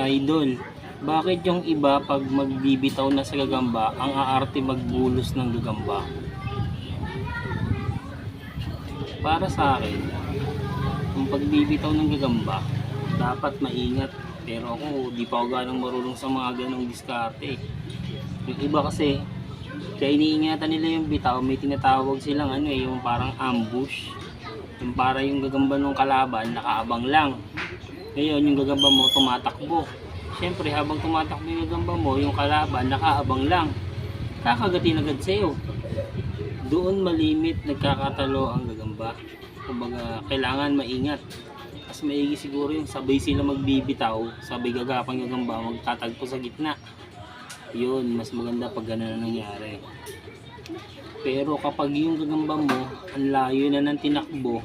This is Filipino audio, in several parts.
Idol, bakit yung iba pag magbibitaw na sa gagamba, ang aarte magbulos ng gagamba? Para sa akin, kung pagbibitaw ng gagamba, dapat maingat. Pero ako, di pa ako ganang marunong sa mga ganong diskarte. Yung iba kasi, kaya iniingatan nila yung bitaw, may tinatawag silang yung parang ambush. Yung para yung gagamba ng kalaban, nakaabang lang. Ngayon, yung gagamba mo tumatakbo. Siyempre, habang tumatakbo yung gagamba mo, yung kalaban, nakaabang lang. Kakagatin agad sa'yo. Doon malimit, nagkakatalo ang gagamba. Kumbaga, kailangan maingat. Mas maigi siguro yung sabay sila magbibitaw, sabay gagapang gagamba, magtatagpo sa gitna. Yun, mas maganda pag gano'n na nangyari. Pero kapag yung gagamba mo, ang layo na ng tinakbo,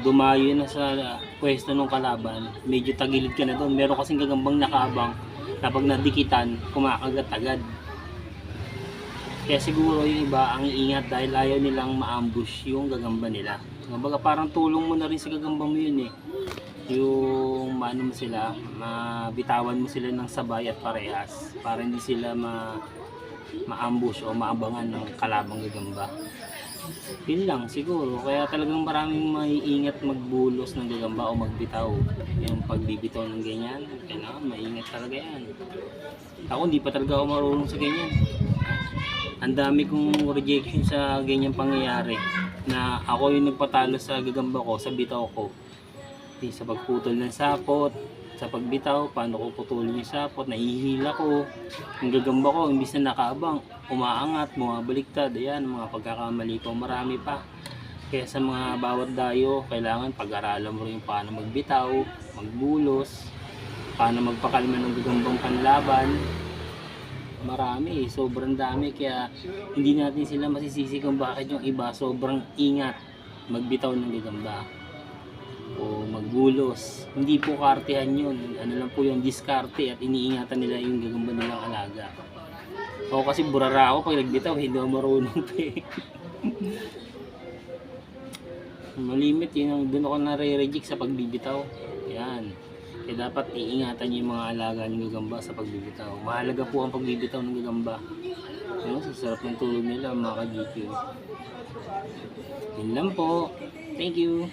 dumayo na sa pwesto ng kalaban, medyo tagilid ka na doon. Meron kasing gagambang nakaabang na pag nadikitan, kumakagat agad. Kaya siguro yung iba ang iingat dahil ayaw nilang ma-ambush yung gagamba nila. Kumbaga parang tulong mo na rin sa gagamba mo yun eh. Yung maano mo sila, mabitawan mo sila ng sabay at parehas para hindi sila ma-ambush o maabangan ng kalabang gagamba. Yun lang siguro, kaya talagang maraming maiingat magbulos ng gagamba o magbitaw. Yung pagbibitaw ng ganyan, kailangan maingat talaga yan. Ako hindi pa talaga ako marunong sa ganyan. Ang dami kong rejection sa ganyang pangyayari na ako yung nagpatalo sa gagamba ko, sa bitaw ko. Sa pagputol ng sapot, sa pagbitaw, paano ko putulin yung sapot, nahihila ko. Ang gagamba ko, imbis na nakaabang, umaangat, bumabaliktad. Ayan, mga pagkakamali ko, marami pa. Kaya sa mga bawat dayo, kailangan pag-aralan mo rin paano magbitaw, magbulos, paano magpakalma ng gagambang panlaban. Marami, sobrang dami, kaya hindi natin sila masisisi kung bakit yung iba sobrang ingat magbitaw ng gagamba o magbulos. Hindi po kartehan yun, ano lang po yung diskarte at iniingatan nila yung gagamba nilang alaga. Ako kasi burara ako pag nagbitaw, hindi ako marunong malimit yun, doon ako nare-reject sa pagbibitaw. Yan. Kaya dapat iingatan niyo yung mga alaga ng gagamba sa pagbibitaw. Mahalaga po ang pagbibitaw ng gagamba. Sa sarap ng tulog nila mga ka-GQ. Yun lang po. Thank you.